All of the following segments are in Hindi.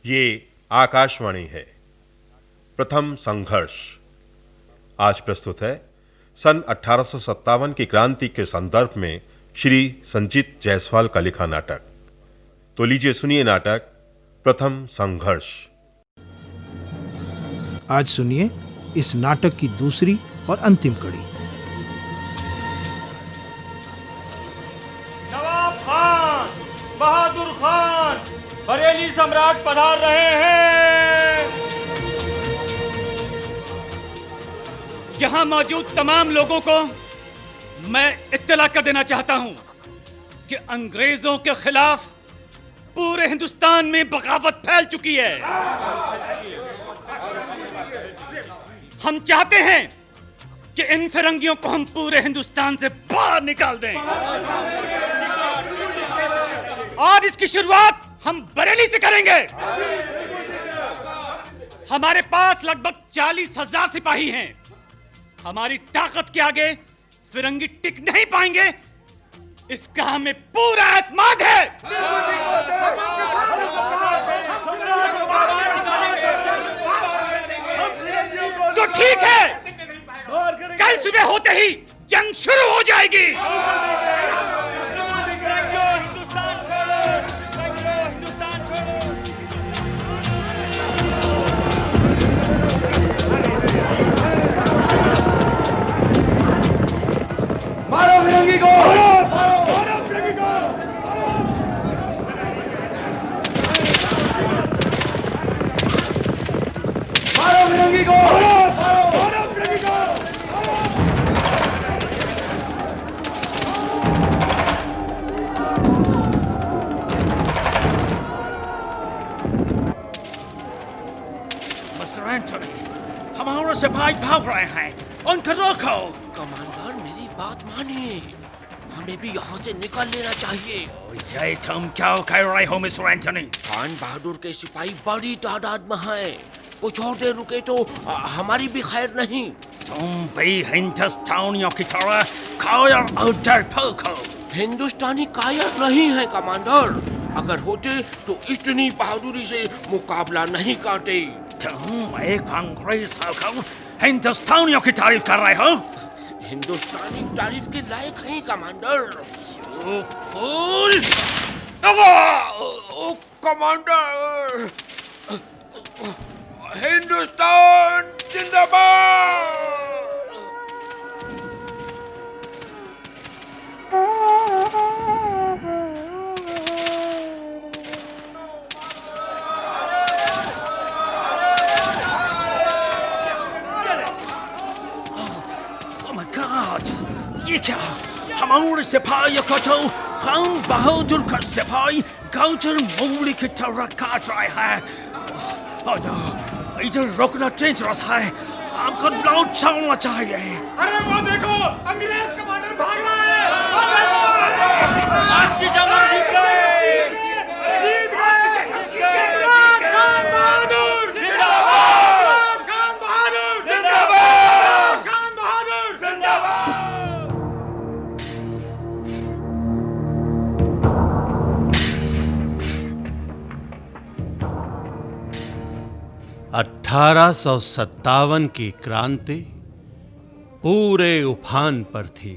ये आकाशवाणी है। प्रथम संघर्ष आज प्रस्तुत है सन 1857 की क्रांति के संदर्भ में श्री संजीत जायसवाल का लिखा नाटक। तो लीजिए सुनिए नाटक प्रथम संघर्ष। आज सुनिए इस नाटक की दूसरी और अंतिम कड़ी। नवाब खान, बहादुर खान, बरेली सम्राट पधार रहे हैं। यहाँ मौजूद तमाम लोगों को मैं इत्तला कर देना चाहता हूँ कि अंग्रेजों के खिलाफ पूरे हिंदुस्तान में बगावत फैल चुकी है। हम चाहते हैं कि इन फिरंगियों को हम पूरे हिंदुस्तान से बाहर निकाल दें और इसकी शुरुआत हम बरेली से करेंगे। हमारे पास लगभग 40,000 सिपाही हैं। हमारी ताकत के आगे फिरंगी टिक नहीं पाएंगे, इसका हमें पूरा एतमाद है। तो ठीक है, कल सुबह होते ही जंग शुरू हो जाएगी। मारो फिरंगी को, मारो फिरंगी को। मारो फिरंगी को, मारो फिरंगी को। मिस्टर एंटनी, हमारे सिपाही भाग रहे हैं, उनको रोको। कमांडर मेरी बात मानिए, हमें भी यहाँ से निकल लेना चाहिए। ये तुम क्या कह रहे हो मिस्टर एंटनी? खान बहादुर के सिपाही बड़ी तादाद में हैं। कुछ और देर रुके तो हमारी भी खैर नहीं। तुम भी हिंदुस्तानियों की तरह कायर और डरपोक हो। हिंदुस्तानी कायर नहीं है कमांडर, अगर होते तो इतनी बहादुरी से मुकाबला नहीं करते। तुम एक अंग्रेज होकर हिंदुस्तानियों की तारीफ कर रहे हो? हिंदुस्तानी तारीफ के लायक हैं commander. You fool! Oh commander, Hindustan जिंदाबाद। Oh my God! ये क्या? हमारे सिपाहियों को तो खान बहादुर का सिपाही गौचर मूली की तरह काट रहे हैं। Oh no! इधर रोकना डेंजरस है। आपको लौट चलना चाहिए। अरे वो देखो, अंग्रेज कमांडर भाग रहा है। आज की जंग हम जीत गए। जीत गए। सम्राट खान बहादुर जिंदाबाद। खान बहादुर जिंदाबाद। खान बहादुर जिंदाबाद। 1857 की क्रांति पूरे उफान पर थी।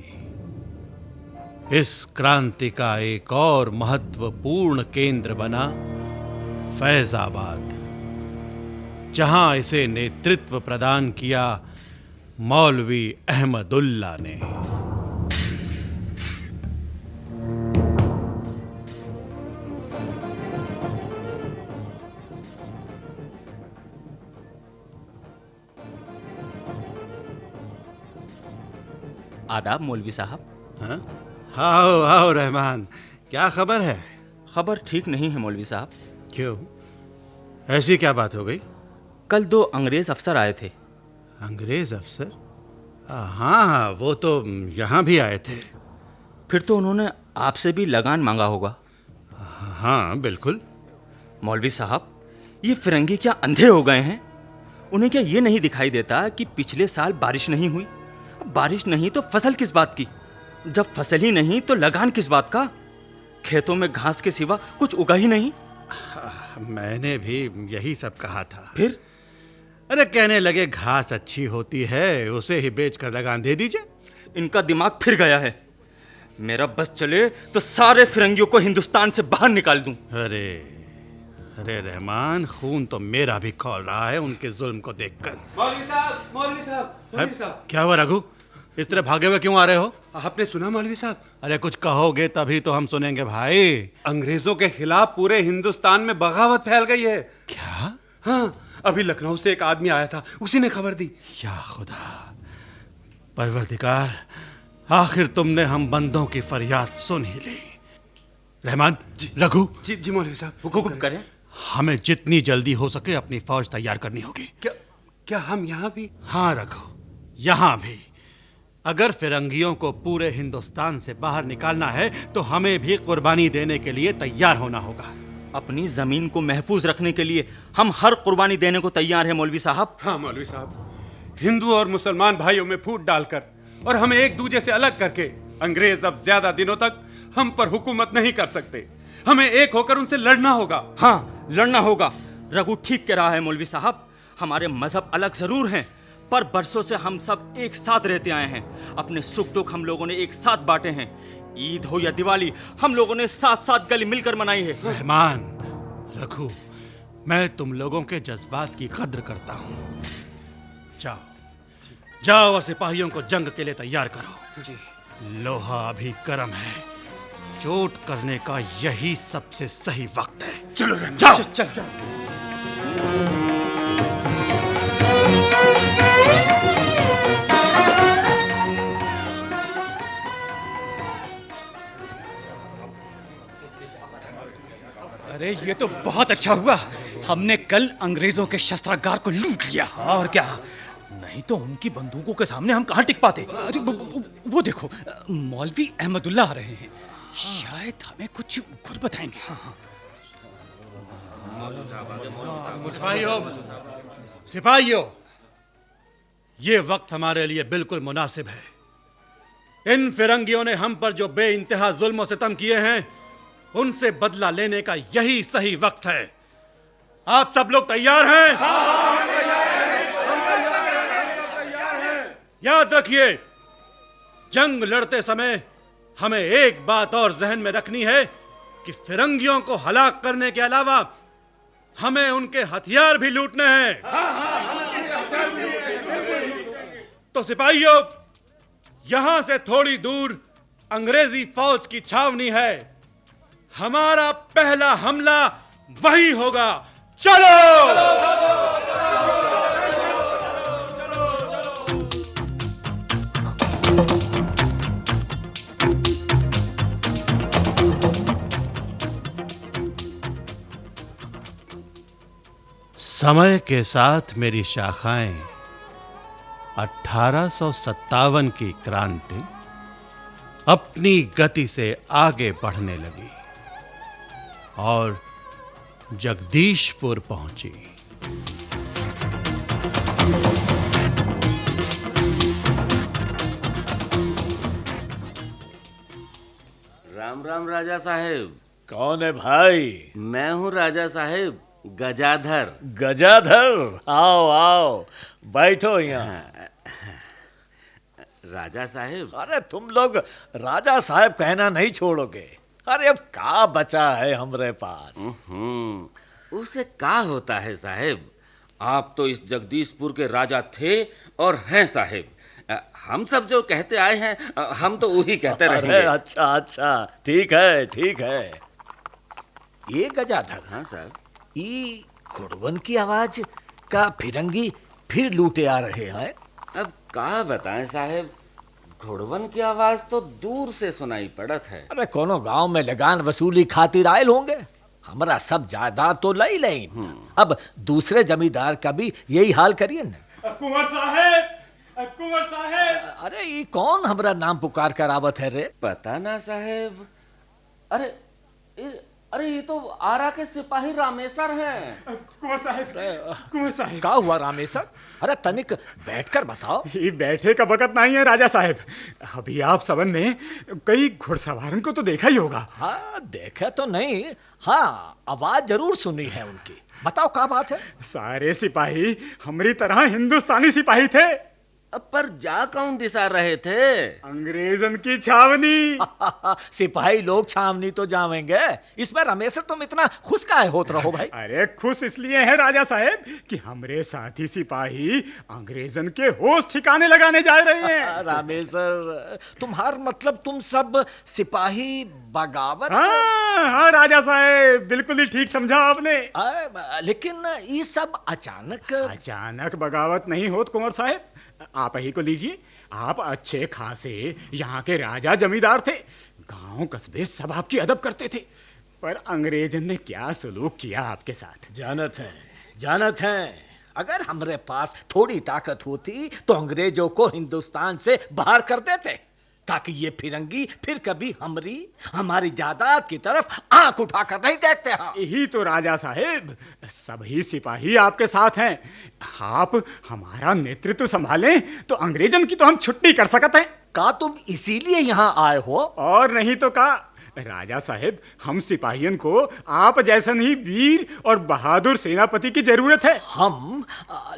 इस क्रांति का एक और महत्वपूर्ण केंद्र बना फैजाबाद, जहां इसे नेतृत्व प्रदान किया मौलवी अहमदुल्ला ने। आदाब मौलवी साहब। हाँ? आओ आओ रहमान, क्या खबर है? खबर ठीक नहीं है मौलवी साहब। क्यों, ऐसी क्या बात हो गई? कल 2 अंग्रेज अफसर आए थे। अंग्रेज अफसर? हाँ, वो तो यहाँ भी आए थे। फिर तो उन्होंने आपसे भी लगान मांगा होगा। हाँ बिल्कुल। मौलवी साहब, ये फिरंगी क्या अंधे हो गए हैं? उन्हें क्या ये नहीं दिखाई देता कि पिछले साल बारिश नहीं हुई? बारिश नहीं तो फसल किस बात की? जब फसल ही नहीं तो लगान किस बात का? खेतों में घास के सिवा कुछ उगा ही नहीं। मैंने भी यही सब कहा था। फिर अरे कहने लगे घास अच्छी होती है, उसे ही बेचकर लगान दे दीजिए। इनका दिमाग फिर गया है। मेरा बस चले तो सारे फिरंगियों को हिंदुस्तान से बाहर निकाल दूं। अरे अरे रहमान, खून तो मेरा भी खौल रहा है उनके जुल्म को देखकर। मौलवी साहब, मौलवी साहब, मौलवी साहब। क्या हुआ रघु, इस तरह भागे हुए क्यों आ रहे हो? आपने सुना मौलवी साहब? अरे कुछ कहोगे तभी तो हम सुनेंगे भाई। अंग्रेजों के खिलाफ पूरे हिंदुस्तान में बगावत फैल गई है। क्या? हाँ, अभी लखनऊ से एक आदमी आया था, उसी ने खबर दी। या खुदा, परवरदिगार, आखिर तुमने हम बंदों की फरियाद सुन ही ली। रहमान, रघु। जी जी मौलवी साहब, हुक्म करें। हमें जितनी जल्दी हो सके अपनी फौज तैयार करनी होगी। क्या हम यहाँ भी? हाँ रघु, यहाँ भी। अगर फिरंगियों को पूरे हिंदुस्तान से बाहर निकालना है तो हमें भी कुर्बानी देने के लिए तैयार होना होगा। अपनी जमीन को महफूज रखने के लिए हम हर कुर्बानी देने को तैयार हैं मौलवी साहब। हाँ मौलवी साहब, हिंदू और मुसलमान भाइयों में फूट डालकर और हमें एक दूसरे से अलग करके अंग्रेज अब ज्यादा दिनों तक हम पर हुकूमत नहीं कर सकते। हमें एक होकर उनसे लड़ना होगा। हाँ, लड़ना होगा। रघु ठीक कह रहा है मौलवी साहब। हमारे मजहब अलग जरूर हैं, पर बरसों से हम सब एक साथ रहते आए हैं। अपने सुख दुख हम लोगों ने एक साथ बांटे हैं। ईद हो या दिवाली, हम लोगों ने साथ साथ गले मिलकर मनाई है। रहमान, रघु, मैं तुम लोगों के जज्बात की कद्र करता हूँ। जाओ जाओ और सिपाहियों को जंग के लिए तैयार करो। जी। लोहा अभी गर्म है, चोट करने का यही सबसे सही वक्त है। चलो जाओ। चल। अरे ये तो बहुत अच्छा हुआ, हमने कल अंग्रेजों के शस्त्रागार को लूट लिया। और क्या, नहीं तो उनकी बंदूकों के सामने हम कहाँ टिक पाते। अरे वो देखो, मौलवी अहमदुल्ला आ रहे हैं। शायद हमें कुछ खुद बताएंगे। सिपाहियों, ये वक्त हमारे लिए बिल्कुल मुनासिब है। इन फिरंगियों ने हम पर जो बेइंतहा जुल्म और सितम किए हैं, उनसे बदला लेने का यही सही वक्त है। आप सब लोग तैयार हैं? याद रखिए, जंग लड़ते समय हमें एक बात और जहन में रखनी है कि फिरंगियों को हलाक करने के अलावा हमें उनके हथियार भी लूटने हैं। तो सिपाहियों, यहां से थोड़ी दूर अंग्रेजी फौज की छावनी है। हमारा पहला हमला वही होगा। चलो। समय के साथ मेरी शाखाएं 1857 की क्रांति अपनी गति से आगे बढ़ने लगी और जगदीशपुर पहुंची। राम राम राजा साहेब। कौन है भाई? मैं हूँ राजा साहेब, गजाधर। गजाधर, आओ आओ, बैठो यहाँ। राजा साहेब। अरे तुम लोग राजा साहेब कहना नहीं छोड़ोगे। अरे अब का बचा है हमरे पास? उसे का होता है साहेब, आप तो इस जगदीशपुर के राजा थे और हैं साहेब। हम सब जो कहते आए हैं हम तो वही कहते रहेंगे। अच्छा अच्छा, ठीक है ठीक है। ये गजाधर। हाँ साहब। ये घुड़वन की आवाज का फिरंगी फिर लूटे आ रहे हैं। अब का बताएं साहेब, घुड़वन की आवाज तो दूर से सुनाई पड़त है। अरे कोनो गांव में लगान वसूली खातिर आयल होंगे। हमारा सब जायदाद तो लई लें। अब दूसरे जमींदार का भी यही हाल करिए ना। कुंवर साहेब, कुंवर साहेब। अरे ये कौन हमारा नाम पुकार कर आवत है रे? पता ना साहेब। अरे अरे ये तो आरा के सिपाही रामेश्वर हैं। कुंवर साहब का हुआ रामेश्वर? अरे तनिक बैठकर बताओ। ये बैठे का वक्त नहीं है राजा साहब। अभी आप सबन ने कई घुड़सवारन को तो देखा ही होगा। हाँ देखे तो नहीं, हाँ आवाज जरूर सुनी है उनकी। बताओ क्या बात है? सारे सिपाही हमारी तरह हिंदुस्तानी सिपाही थे। पर जा कौन दिशा रहे थे? अंग्रेजन की छावनी। सिपाही लोग छावनी तो जावेंगे, इसमें रामेश्वर तुम इतना खुश काहे होत रहो भाई? अरे खुश इसलिए है राजा साहब कि हमरे साथी सिपाही अंग्रेजन के होश ठिकाने लगाने जा रहे हैं। रामेश्वर तुम्हार मतलब तुम सब सिपाही बगावत? हाँ राजा साहब, बिल्कुल ही ठीक समझा आपने। लेकिन ये सब अचानक बगावत नहीं होत कुंवर साहब। आप ही को लीजिए, आप अच्छे खासे यहाँ के राजा जमींदार थे, गांव कस्बे सब आपकी अदब करते थे, पर अंग्रेजन ने क्या सलूक किया आपके साथ जानत हैं। अगर हमारे पास थोड़ी ताकत होती तो अंग्रेजों को हिंदुस्तान से बाहर कर देते, ताकि ये फिरंगी फिर कभी हमारी जायदाद की तरफ आंख उठाकर नहीं देखते हैं। यही तो राजा साहब, सभी सिपाही आपके साथ हैं। आप हमारा नेतृत्व संभालें तो अंग्रेजन की तो हम छुट्टी कर सकते हैं। का तुम इसीलिए यहाँ आए हो? और नहीं तो का राजा साहब, हम सिपाहियन को आप जैसन ही वीर और बहादुर सेनापति की जरूरत है।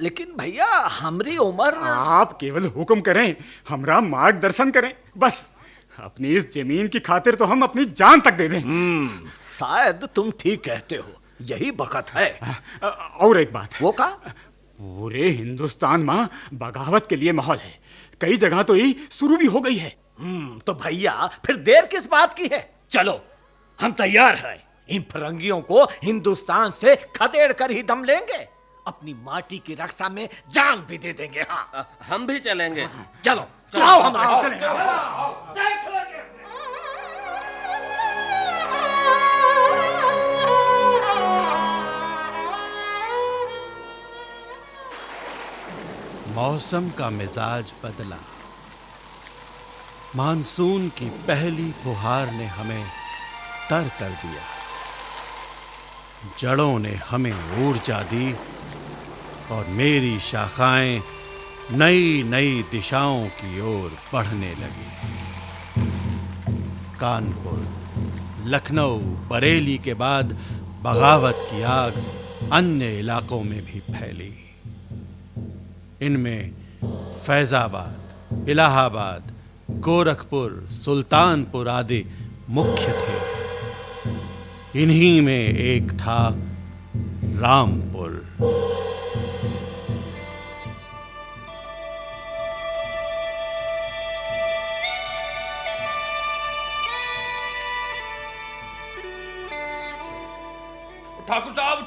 लेकिन भैया हमारी उम्र। आप केवल हुक्म करें, हमरा मार्गदर्शन करें, बस। अपनी इस जमीन की खातिर तो हम अपनी जान तक दे दें। शायद तुम ठीक कहते हो, यही बखत है। और एक बात। वो का? पूरे हिंदुस्तान में बगावत के लिए माहौल है, कई जगह तो ये शुरू भी हो गई है। तो भैया फिर देर किस बात की है? चलो हम तैयार हैं। इन फिरंगियों को हिंदुस्तान से खदेड़ कर ही दम लेंगे, अपनी माटी की रक्षा में जान भी दे देंगे। हाँ हम भी चलेंगे। चलो आओ हमारे चलेंगे। मौसम का मिजाज बदला। मानसून की पहली फुहार ने हमें तर कर दिया। जड़ों ने हमें ऊर्जा दी और मेरी शाखाएं नई नई दिशाओं की ओर बढ़ने लगी। कानपुर, लखनऊ, बरेली के बाद बगावत की आग अन्य इलाकों में भी फैली। इनमें फैजाबाद, इलाहाबाद, गोरखपुर, सुल्तानपुर आदि मुख्य थे। इन्हीं में एक था रामपुर।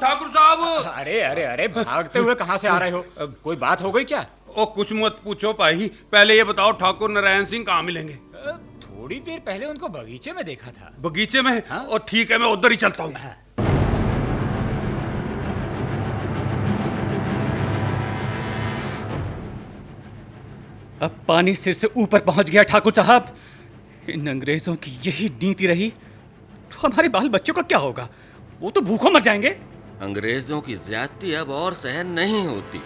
ठाकुर साहब। अरे अरे अरे, भागते हुए कहाँ से आ रहे हो? कोई बात हो गई क्या? ओ कुछ मत पूछो भाई, पहले ये बताओ ठाकुर नारायण सिंह कहाँ मिलेंगे? थोड़ी देर पहले उनको बगीचे में देखा था। बगीचे में? हाँ? और ठीक है, मैं उधर ही चलता हूँ। हाँ। अब पानी सिर से ऊपर पहुंच गया ठाकुर साहब। इन अंग्रेजों की यही नीति रही तो हमारे बाल बच्चों का क्या होगा? वो तो भूखों मर जाएंगे। अंग्रेजों की ज्यादती अब और सहन नहीं होती।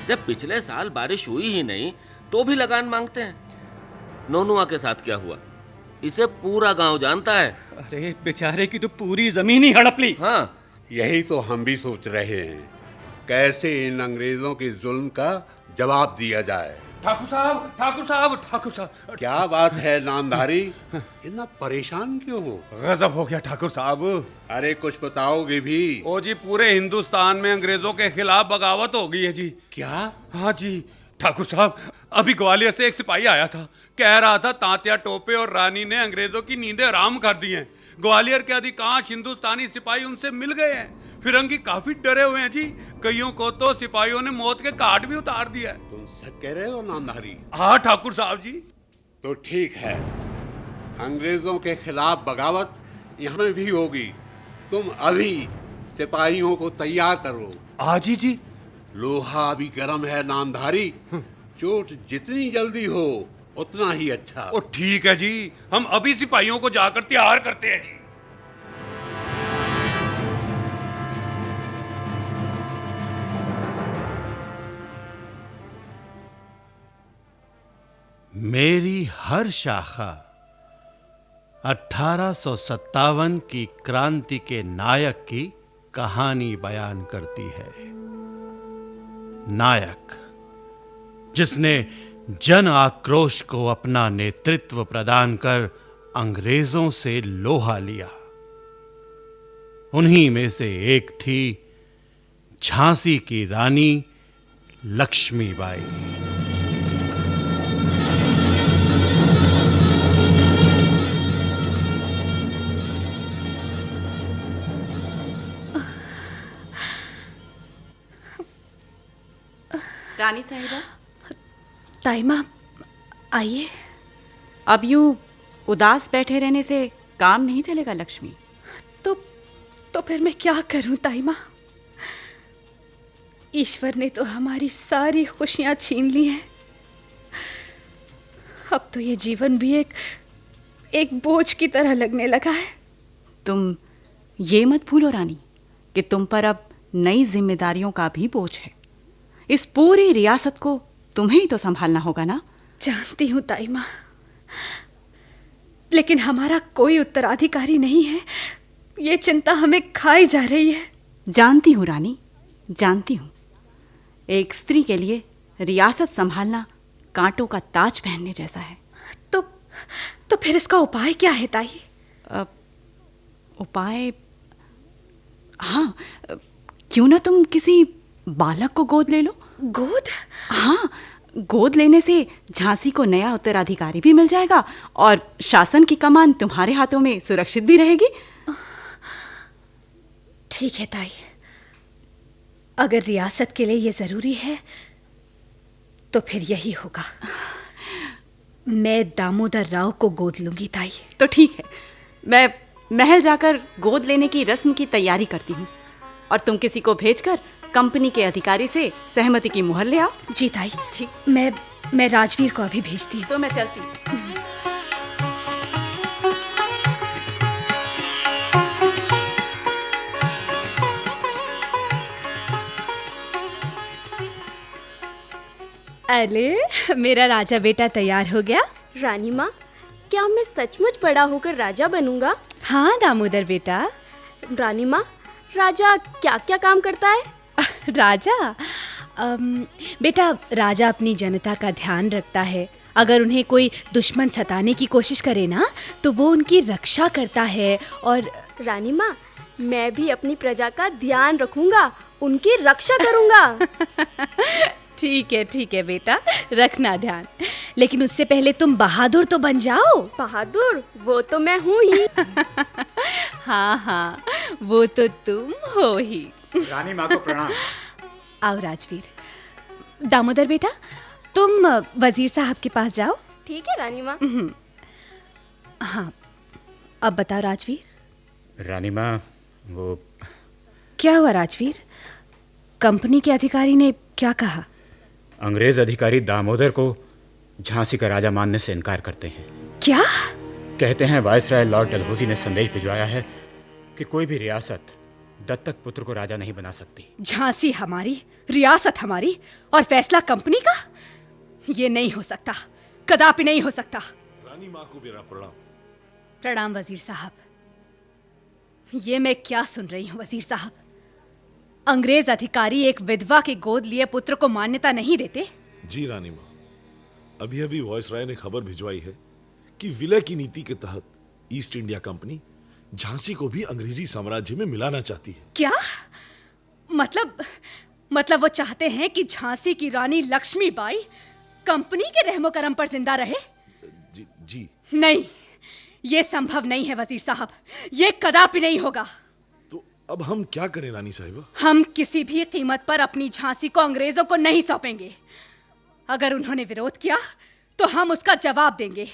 जब पिछले साल बारिश हुई ही नहीं तो भी लगान मांगते हैं। नोनुआ के साथ क्या हुआ, इसे पूरा गांव जानता है। अरे बेचारे की तो पूरी जमीन ही हड़प ली। हाँ, यही तो हम भी सोच रहे हैं, कैसे इन अंग्रेजों के जुल्म का जवाब दिया जाए। ठाकुर साहब। क्या बात है नामधारी, इतना परेशान क्यों हो? गजब हो गया ठाकुर साहब। अरे कुछ बताओगे भी? ओ जी, पूरे हिंदुस्तान में अंग्रेजों के खिलाफ बगावत हो गई है जी। क्या? हाँ जी ठाकुर साहब, अभी ग्वालियर से एक सिपाही आया था, कह रहा था तात्या टोपे और रानी ने अंग्रेजों की नींदें हराम कर दी हैं। ग्वालियर के अधिकांश हिंदुस्तानी सिपाही उनसे मिल गए हैं। फिरंगी काफी डरे हुए हैं जी, कईयों को तो सिपाहियों ने मौत के घाट भी उतार दिया है। तुम सच कह रहे हो नामधारी? हाँ ठाकुर साहब जी। तो ठीक है, अंग्रेजों के खिलाफ बगावत यहाँ भी होगी। तुम अभी सिपाहियों को तैयार करो। आज ही जी? लोहा अभी गर्म है नामधारी, चोट जितनी जल्दी हो उतना ही अच्छा। ओ ठीक है जी, हम अभी सिपाहियों को जाकर तैयार करते हैं जी। हर शाखा 1857 की क्रांति के नायक की कहानी बयान करती है। नायक जिसने जन आक्रोश को अपना नेतृत्व प्रदान कर अंग्रेजों से लोहा लिया। उन्हीं में से एक थी झांसी की रानी लक्ष्मीबाई। रानी साहिबा, ताईमा आइए। अब यूं उदास बैठे रहने से काम नहीं चलेगा लक्ष्मी। तो फिर मैं क्या करूं ताईमा? ईश्वर ने तो हमारी सारी खुशियां छीन ली हैं। अब तो ये जीवन भी एक बोझ की तरह लगने लगा है। तुम ये मत भूलो रानी कि तुम पर अब नई जिम्मेदारियों का भी बोझ है। इस पूरी रियासत को तुम्हें ही तो संभालना होगा ना। जानती हूं ताईमा, लेकिन हमारा कोई उत्तराधिकारी नहीं है। ये चिंता हमें खाई जा रही है। जानती हूं रानी, जानती हूं। एक स्त्री के लिए रियासत संभालना कांटों का ताज पहनने जैसा है। तो फिर इसका उपाय क्या है ताई? उपाय, हाँ, क्यों ना तुम किसी बालक को गोद ले लो। गोद? हाँ, गोद लेने से झांसी को नया उत्तराधिकारी भी मिल जाएगा और शासन की कमान तुम्हारे हाथों में सुरक्षित भी रहेगी। ठीक है ताई, अगर रियासत के लिए ये जरूरी है तो फिर यही होगा। मैं दामोदर राव को गोद लूंगी ताई। तो ठीक है, मैं महल जाकर गोद लेने की रस्म की तैयारी करती हूँ और तुम किसी को भेजकर कंपनी के अधिकारी से सहमति की मुहर ले आओ। जी ताई। ठीक। मैं राजवीर को अभी भेजती हूँ। तो मैं चलती हूँ। अरे मेरा राजा बेटा तैयार हो गया। रानी माँ, क्या मैं सचमुच बड़ा होकर राजा बनूंगा? हाँ दामोदर बेटा। रानी माँ, राजा क्या क्या काम करता है? राजा बेटा, राजा अपनी जनता का ध्यान रखता है। अगर उन्हें कोई दुश्मन सताने की कोशिश करे ना तो वो उनकी रक्षा करता है। और रानी माँ, मैं भी अपनी प्रजा का ध्यान रखूंगा, उनकी रक्षा करूंगा। ठीक है बेटा, रखना ध्यान। लेकिन उससे पहले तुम बहादुर तो बन जाओ। बहादुर? वो तो मैं हूँ ही। हाँ, वो तो तुम हो ही। रानी माँ को प्रणाम। आओ राजवीर। दामोदर बेटा, तुम वजीर साहब के पास जाओ। ठीक है रानी माँ। हाँ, अब बताओ राजवीर। रानी माँ, वो क्या हुआ राजवीर? कंपनी के अधिकारी ने क्या कहा? अंग्रेज अधिकारी दामोदर को झांसी का राजा मानने से इनकार करते हैं। क्या? कहते हैं वायसराय लॉर्ड डलहौजी ने संदेश भिजवाया है कि कोई भी रियासत दत्तक पुत्र को राजा नहीं बना सकती। झांसी हमारी, रियासत हमारी और फैसला कंपनी का? ये नहीं हो सकता, कदापि नहीं हो सकता। रानी माँ को मेरा प्रणाम। प्रणाम वजीर साहब। ये मैं क्या सुन रही हूँ वजीर साहब? अंग्रेज अधिकारी एक विधवा के गोद लिए पुत्र को मान्यता नहीं देते? जी रानी माँ, अभी अभी वायसराय ने खबर भिजवाई है कि विलय की नीति के तहत ईस्ट इंडिया कंपनी झांसी को भी अंग्रेजी साम्राज्य में मिलाना चाहती है। क्या मतलब वो चाहते हैं कि झांसी की रानी लक्ष्मीबाई कंपनी के रहमो करम पर जिंदा रहे? जी। नहीं, ये संभव नहीं है वजीर साहब, ये कदापि नहीं होगा। तो अब हम क्या करें रानी साहिबा? हम किसी भी कीमत पर अपनी झांसी को अंग्रेजों को नहीं सौंपेंगे। अगर उन्होंने विरोध किया तो हम उसका जवाब देंगे।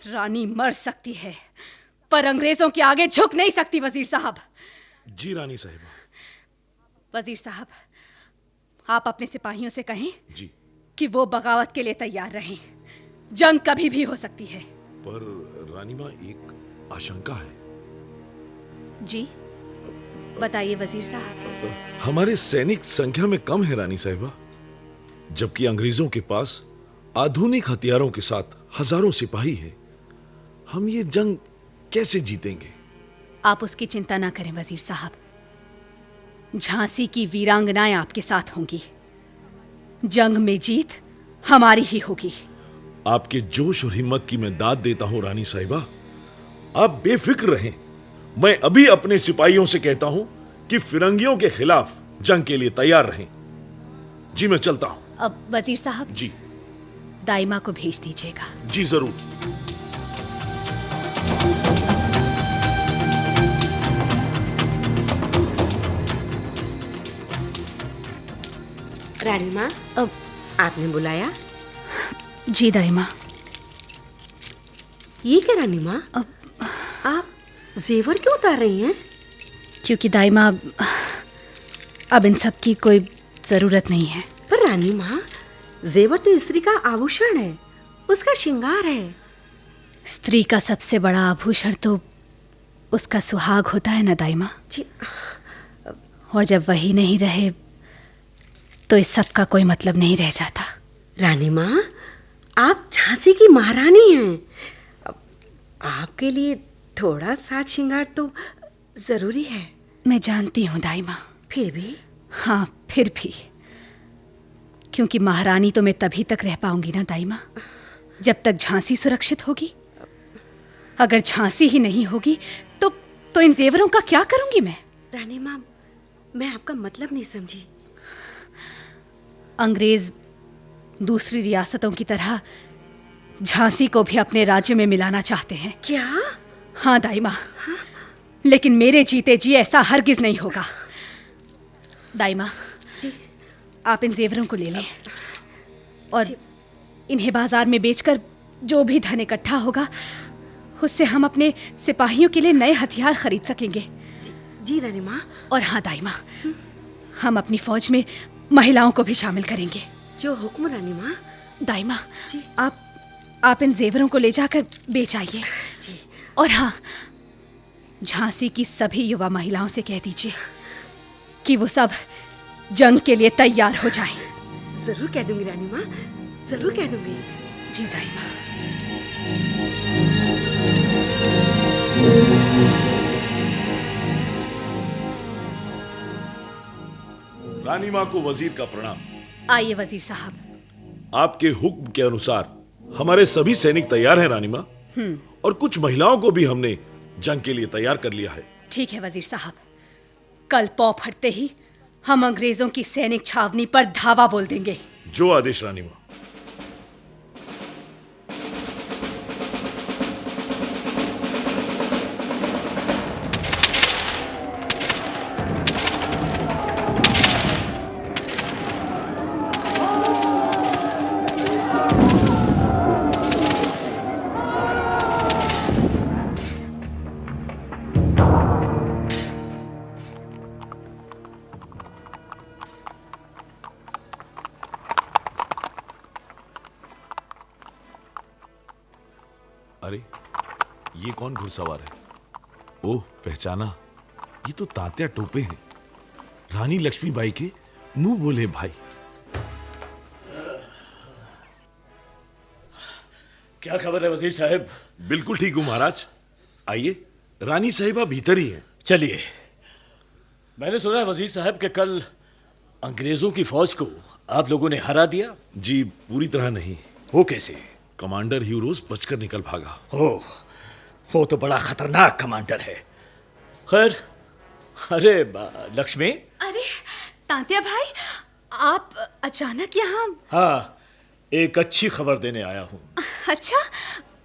रानी मर सकती है पर अंग्रेजों के आगे झुक नहीं सकती वजीर साहब। जी रानी साहिबा। वजीर साहब, आप अपने सिपाहियों से कहें जी कि वो बगावत के लिए तैयार रहें। जंग कभी भी हो सकती है। पर रानी माँ, एक आशंका है। जी बताइए वजीर साहब। हमारे सैनिक संख्या में कम है रानी साहिबा, जबकि अंग्रेजों के पास आधुनिक हथियारों के साथ हजारों सिपाही हैं। हम ये जंग कैसे जीतेंगे? आप उसकी चिंता ना करें वजीर साहब। झांसी की वीरांगनाएं आपके साथ होंगी। जंग में जीत हमारी ही होगी। आपके जोश और हिम्मत की मैं दाद देता हूं रानी साहिबा। आप बेफिक्र रहें। मैं अभी अपने सिपाहियों से कहता हूं कि फिरंगियों के खिलाफ जंग के लिए तैयार रहें। जी मैं चलता हूं। अब वजीर साहब जी दाइमा को भेज दीजिएगा। जी जरूर। रानी माँ, अब आपने बुलाया? जी दाइमा। ये क्या रानी माँ, आप जेवर क्यों उतार रही हैं? क्योंकि दाइमा अब इन सब की कोई जरूरत नहीं है। पर रानी माँ, जेवर तो स्त्री का आभूषण है, उसका श्रृंगार है। स्त्री का सबसे बड़ा आभूषण तो उसका सुहाग होता है ना दाइमा जी। और जब वही नहीं रहे तो इस सब का कोई मतलब नहीं रह जाता। रानी माँ, आप झांसी की महारानी हैं। आपके लिए थोड़ा साज श्रृंगार तो जरूरी है। मैं जानती हूँ दाइमा। फिर भी? हाँ फिर भी, क्योंकि महारानी तो मैं तभी तक रह पाऊंगी ना दाइमा जब तक झांसी सुरक्षित होगी। अगर झांसी ही नहीं होगी तो इन जेवरों का क्या करूंगी मैं? रानी माँ, मैं आपका मतलब नहीं समझी। अंग्रेज दूसरी रियासतों की तरह झांसी को भी अपने राज्य में मिलाना चाहते हैं। क्या? हाँ दाइमा। लेकिन मेरे जीते जी ऐसा हरगिज नहीं होगा। दाइमा जी। आप इन जेवरों को ले लें और इन्हें बाजार में बेचकर जो भी धन इकट्ठा होगा उससे हम अपने सिपाहियों के लिए नए हथियार खरीद सकेंगे। जी रानी माँ। और हाँ दाइमा, हम अपनी फौज में महिलाओं को भी शामिल करेंगे। जो हुक्म रानी माँ। दाइमा आप इन जेवरों को ले जाकर बेच आइए। और हाँ, झांसी की सभी युवा महिलाओं से कह दीजिए कि वो सब जंग के लिए तैयार हो जाएं। जरूर कह दूंगी रानी माँ, जरूर कह दूंगी। जी दाइमा। रानी माँ को वजीर का प्रणाम। आइए वजीर साहब। आपके हुक्म के अनुसार हमारे सभी सैनिक तैयार हैं रानी माँ, और कुछ महिलाओं को भी हमने जंग के लिए तैयार कर लिया है। ठीक है वजीर साहब, कल पौ फटते ही हम अंग्रेजों की सैनिक छावनी पर धावा बोल देंगे। जो आदेश रानी माँ। अरे ये कौन घुड़सवार है? ओह पहचाना, ये तो तात्या टोपे हैं, रानी लक्ष्मीबाई के मुंह बोले भाई। क्या खबर है वजीर साहब? बिल्कुल ठीक हूं महाराज। आइए, रानी साहिबा भीतर ही है। चलिए। मैंने सुना है वजीर साहब कि कल अंग्रेजों की फौज को आप लोगों ने हरा दिया। जी पूरी तरह नहीं। वो कैसे? कमांडर ह्यूरोस बचकर निकल भागा। ओह, वो तो बड़ा खतरनाक कमांडर है। खैर, अरे लक्ष्मी। अरे तांत्या भाई, आप अचानक यहाँ? हाँ, एक अच्छी खबर देने आया हूँ। अच्छा,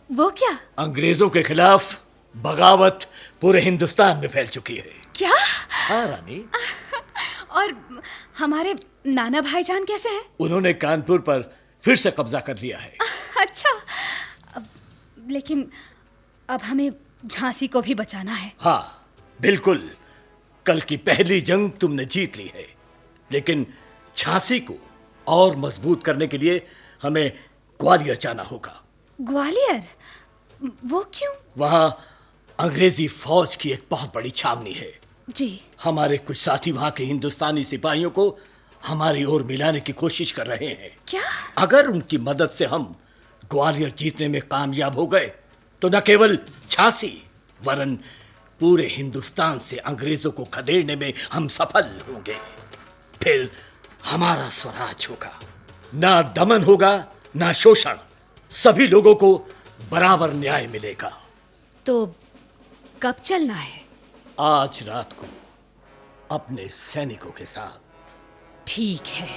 वो क्या? अंग्रेजों के खिलाफ बगावत पूरे हिंदुस्तान में फैल चुकी है। क्या? हाँ रानी। और हमारे नाना भाईजान कैसे हैं? उन्होंने कानपुर पर फिर से कब्जा कर लिया है। अच्छा, लेकिन अब हमें झांसी को भी बचाना है। हाँ बिल्कुल, कल की पहली जंग तुमने जीत ली है, लेकिन झांसी को और मजबूत करने के लिए हमें ग्वालियर जाना होगा। ग्वालियर? वो क्यों? वहां अंग्रेजी फौज की एक बहुत बड़ी छावनी है। जी। हमारे कुछ साथी वहां के हिंदुस्तानी सिपाहियों को हमारी ओर मिलाने की कोशिश कर रहे हैं। क्या? अगर उनकी मदद से हम ग्वालियर जीतने में कामयाब हो गए तो न केवल झांसी वरन पूरे हिंदुस्तान से अंग्रेजों को खदेड़ने में हम सफल होंगे। फिर हमारा स्वराज होगा, ना दमन होगा ना शोषण, सभी लोगों को बराबर न्याय मिलेगा। तो कब चलना है? आज रात को अपने सैनिकों के साथ। ठीक है।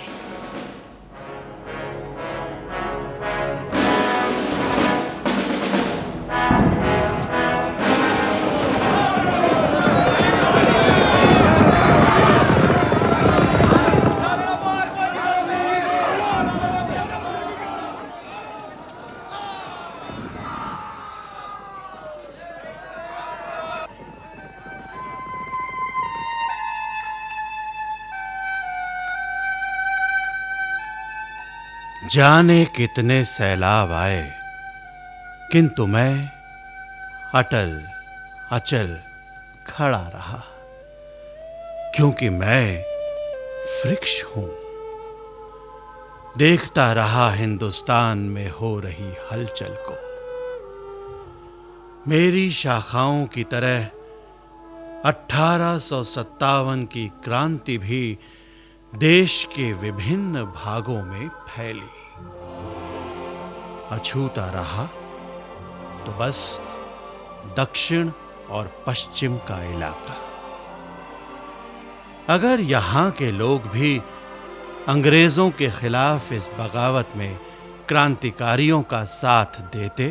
जाने कितने सैलाब आए, किंतु मैं अटल अचल खड़ा रहा, क्योंकि मैं वृक्ष हूं। देखता रहा हिंदुस्तान में हो रही हलचल को। मेरी शाखाओं की तरह 1857 की क्रांति भी देश के विभिन्न भागों में फैली। अछूता रहा तो बस दक्षिण और पश्चिम का इलाका। अगर यहां के लोग भी अंग्रेजों के खिलाफ इस बगावत में क्रांतिकारियों का साथ देते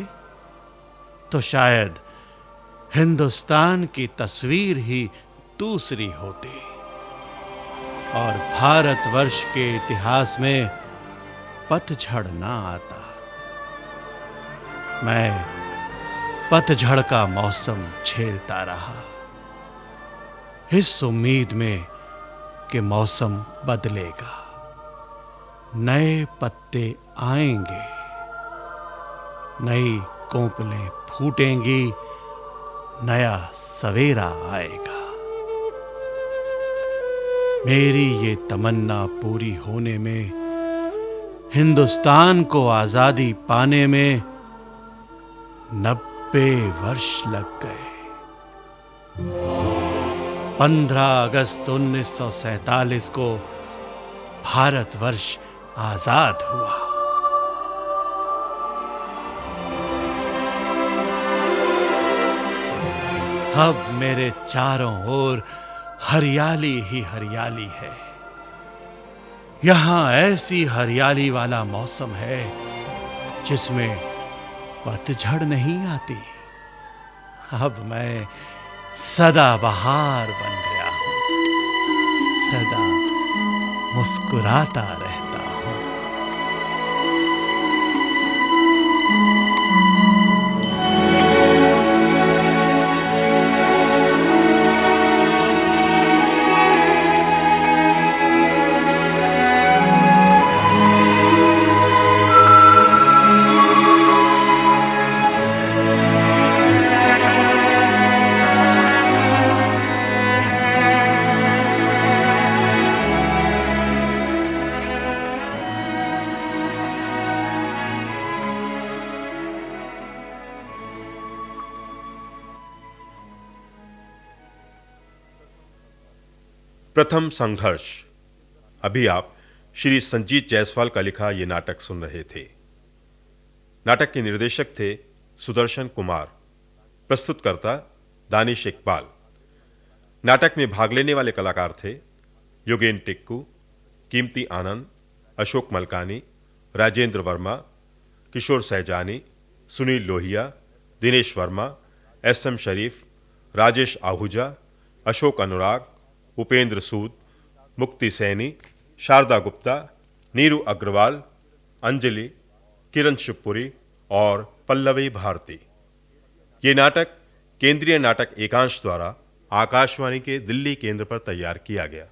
तो शायद हिंदुस्तान की तस्वीर ही दूसरी होती और भारतवर्ष के इतिहास में पतझड़ ना आता। मैं पतझड़ का मौसम झेलता रहा, इस उम्मीद में कि मौसम बदलेगा, नए पत्ते आएंगे, नई कोंपलें फूटेंगी, नया सवेरा आएगा। मेरी ये तमन्ना पूरी होने में, हिंदुस्तान को आजादी पाने में 90 वर्ष लग गए। 15 अगस्त 1947 को भारतवर्ष आजाद हुआ। अब मेरे चारों ओर हरियाली ही हरियाली है। यहां ऐसी हरियाली वाला मौसम है जिसमें पतझड़ नहीं आती। अब मैं सदाबहार बन गया हूं, सदा मुस्कुराता रहता हूं। प्रथम संघर्ष। अभी आप श्री संजीत जायसवाल का लिखा ये नाटक सुन रहे थे। नाटक के निर्देशक थे सुदर्शन कुमार, प्रस्तुतकर्ता दानिश इकबाल। नाटक में भाग लेने वाले कलाकार थे योगेन टिक्कू, कीमती आनंद, अशोक मलकानी, राजेंद्र वर्मा, किशोर सहजानी, सुनील लोहिया, दिनेश वर्मा, एस.एम. शरीफ, राजेश आहूजा, अशोक अनुराग, उपेंद्र सूद, मुक्ति सैनी, शारदा गुप्ता, नीरू अग्रवाल, अंजलि, किरण शिवपुरी और पल्लवी भारती। ये नाटक केंद्रीय नाटक एकांश द्वारा आकाशवाणी के दिल्ली केंद्र पर तैयार किया गया।